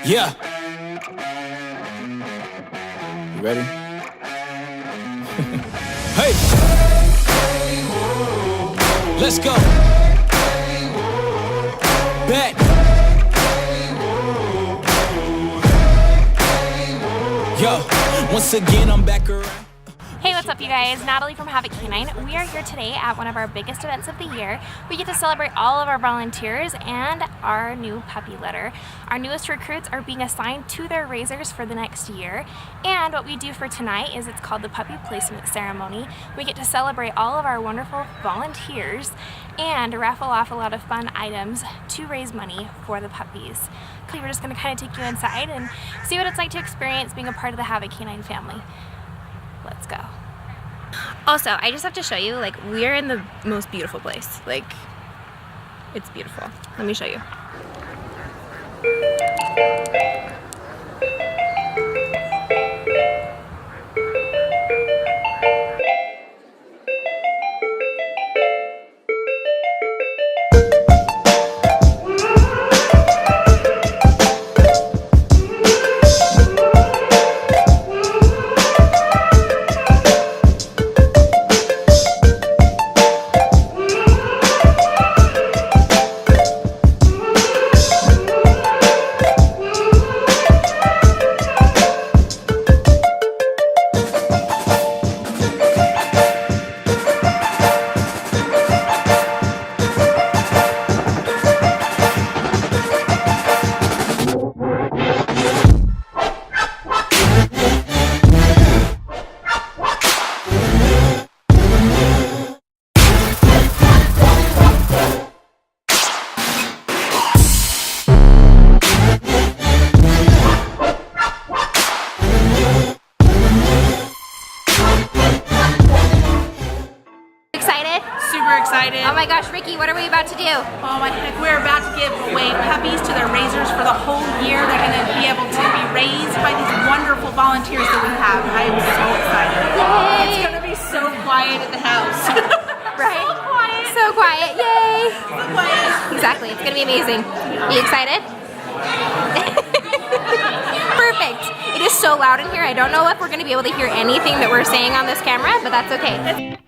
Yeah. You ready? Hey. Let's go. Bet. Yo, once again I'm back around. Hey, what's up you guys? Natalie from Havoc Canine. We are here today at one of our biggest events of the year. We get to celebrate all of our volunteers and our new puppy litter. Our newest recruits are being assigned to their raisers for the next year. And what we do for tonight is it's called the puppy placement ceremony. We get to celebrate all of our wonderful volunteers and raffle off a lot of fun items to raise money for the puppies. We're just going to kind of take you inside and see what it's like to experience being a part of the Havoc Canine family. Let's go. Also, I just have to show you, like, we're in the most beautiful place. Like, it's beautiful. Let me show you. Super excited. Oh my gosh, Ricky, what are we about to do? Oh my heck, we're about to give away puppies to their raisers for the whole year. They're going to be able to be raised by these wonderful volunteers that we have. I am so excited. Yay. It's going to be so quiet at the house. Right? So quiet. So quiet, yay! So quiet. Exactly, it's going to be amazing. Are you excited? Perfect. It is so loud in here. I don't know if we're going to be able to hear anything that we're saying on this camera, but that's okay.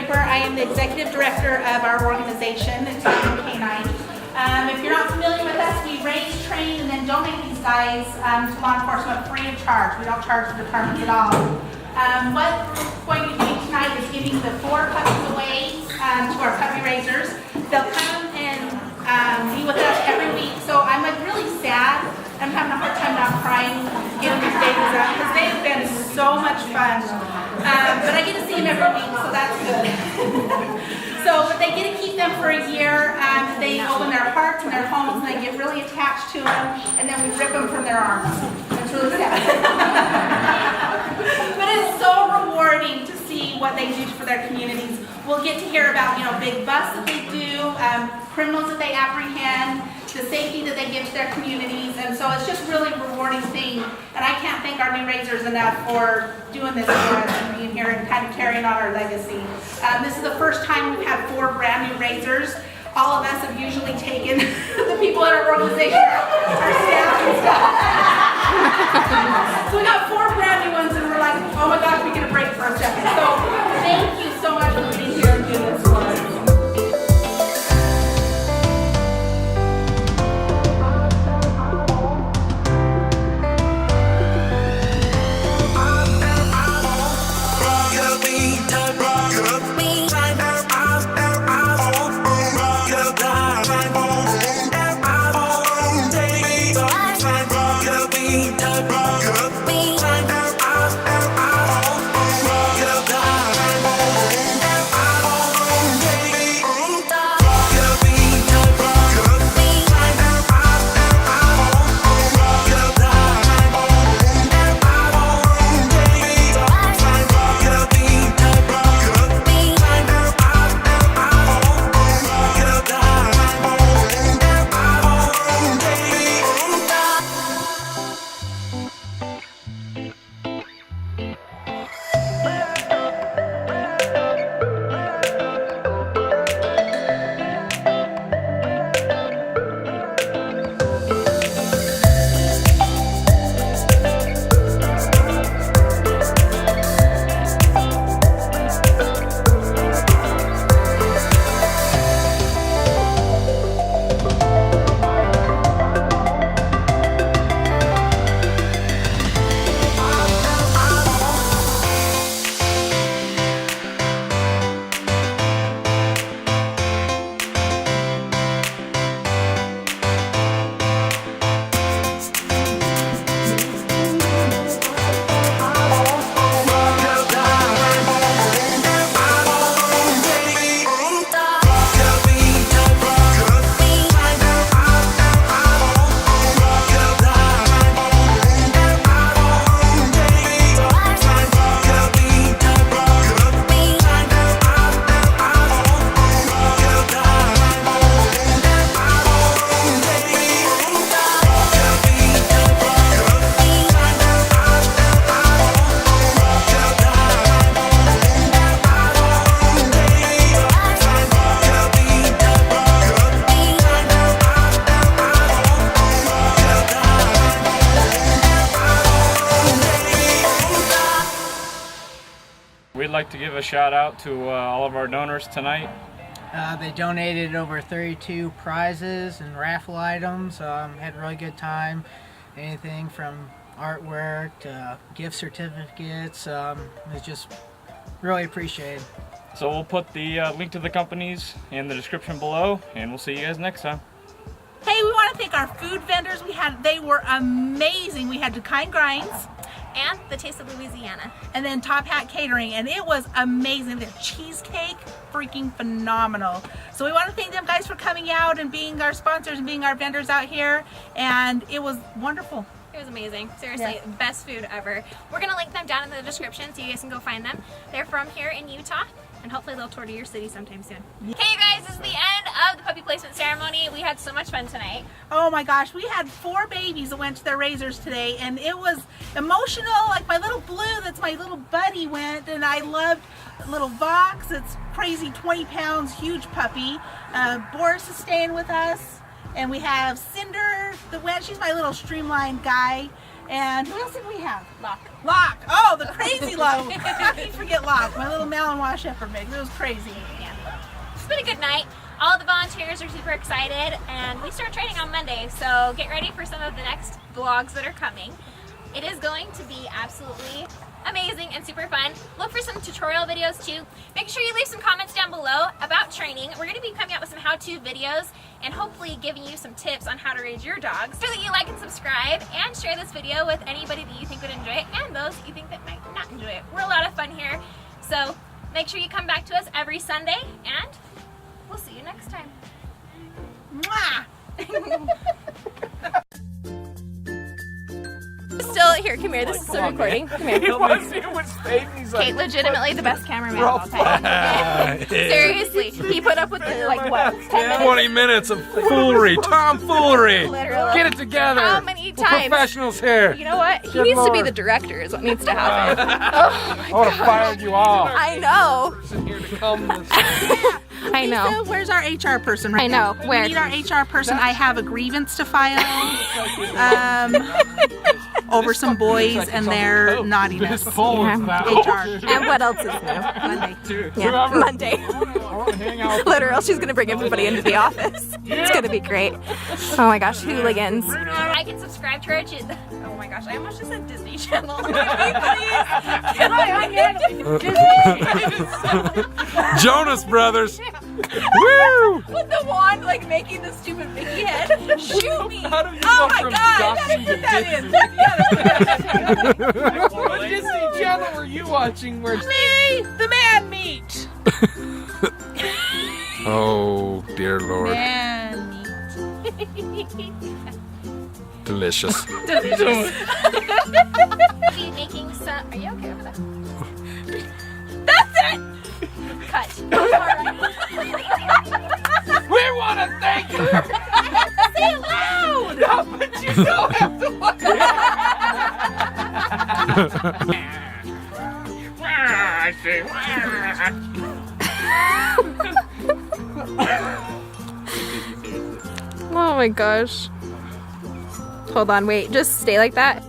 I am the executive director of our organization, it's Belgian Canine. If you're not familiar with us, we raise, train, and then donate these guys to law enforcement free of charge. We don't charge the departments at all. What we're going to do tonight is giving the 4 puppies away to our puppy raisers. They'll come and be with us every week. So I'm like really sad. I'm having a hard time not crying getting these babies up because they have been so much fun. But I get to see them every week, so that's good. So but they get to keep them for a year. They open their hearts and their homes, and they get really attached to them, and then we rip them from their arms. It's really sad. But it's so rewarding to see what they do for their communities. We'll get to hear about, big busts that they do, criminals that they apprehend, the safety that they give to their communities, and so it's just really a rewarding thing. And I can't thank our new raisers enough for doing this for us and being here and kind of carrying on our legacy. This is the first time we've had 4 brand new raisers. All of us have usually taken the people in our organization, our staff and stuff. So we got 4 brand new ones, and we're like, oh my gosh, we get a break for a second. So thank you so much for being here and doing this for us. We'd like to give a shout out to all of our donors tonight. They donated over 32 prizes and raffle items. Had a really good time. Anything from artwork to gift certificates. It was just really appreciated. So we'll put the link to the companies in the description below, and we'll see you guys next time. Hey, we want to thank our food vendors. They were amazing. We had Kind Grinds. And the Taste of Louisiana. And then Top Hat Catering, and it was amazing. Their cheesecake, freaking phenomenal. So we want to thank them guys for coming out and being our sponsors and being our vendors out here, and it was wonderful. It was amazing. Seriously, best food ever. We're going to link them down in the description so you guys can go find them. They're from here in Utah, and hopefully they'll tour to your city sometime soon. Okay, you guys, this is the end of the puppy placement ceremony. We had so much fun tonight. Oh my gosh, we had 4 babies that went to their raisers today, and it was emotional. Like my little Blue, that's my little buddy, went, and I loved little Vox. It's crazy 20 pounds, huge puppy. Boris is staying with us, and we have Cinder that went. She's my little streamlined guy. And who else did we have? Locke. Oh, the crazy Locke. How can you forget Locke? My little Malinois Shepherd mix. It was crazy. Yeah. It's been a good night. All the volunteers are super excited, and we start training on Monday, so get ready for some of the next vlogs that are coming. It is going to be absolutely amazing and super fun. Look for some tutorial videos too. Make sure you leave some comments down below about training. We're going to be coming out with some how-to videos and hopefully giving you some tips on how to raise your dogs. So that you like and subscribe and share this video with anybody that you think would enjoy it and those that you think that might not enjoy it. We're a lot of fun here, so make sure you come back to us every Sunday, and we'll see you next time. Mwah! Still here, come here, this is still recording. Come here. Okay, legitimately the best cameraman of all time. Seriously, he put up with the, like, what, 10 minutes? 20 minutes of foolery, tomfoolery. Literally. Get it together. How many We're times? professionals here. You know what? He needs to be the director is what needs to happen. Oh my I would have fired you all. I know. Here to come. I know. So where's our HR person right I know. now? Where? We need our HR person. I have a grievance to file over some boys and their naughtiness. HR. And what else is new? Monday. Yeah, Monday. Literal, she's gonna bring everybody into the office. It's gonna be great. Oh my gosh, hooligans. Like and subscribe to our channel. Oh my gosh, I almost just said Disney Channel. Can I get Jonas Brothers. Woo! with the wand, like making the stupid Mickey head? Shoot me! How do you Oh go my from god! Dawson to Disney? What Disney Channel were you watching? Where Me, the man meat. Oh dear Lord, Man meat. delicious. Be making some. Are you okay with that? That's it. Cut. We want to thank you. Say it loud. No, but you don't have to look. Oh my gosh. Hold on, wait. Just stay like that.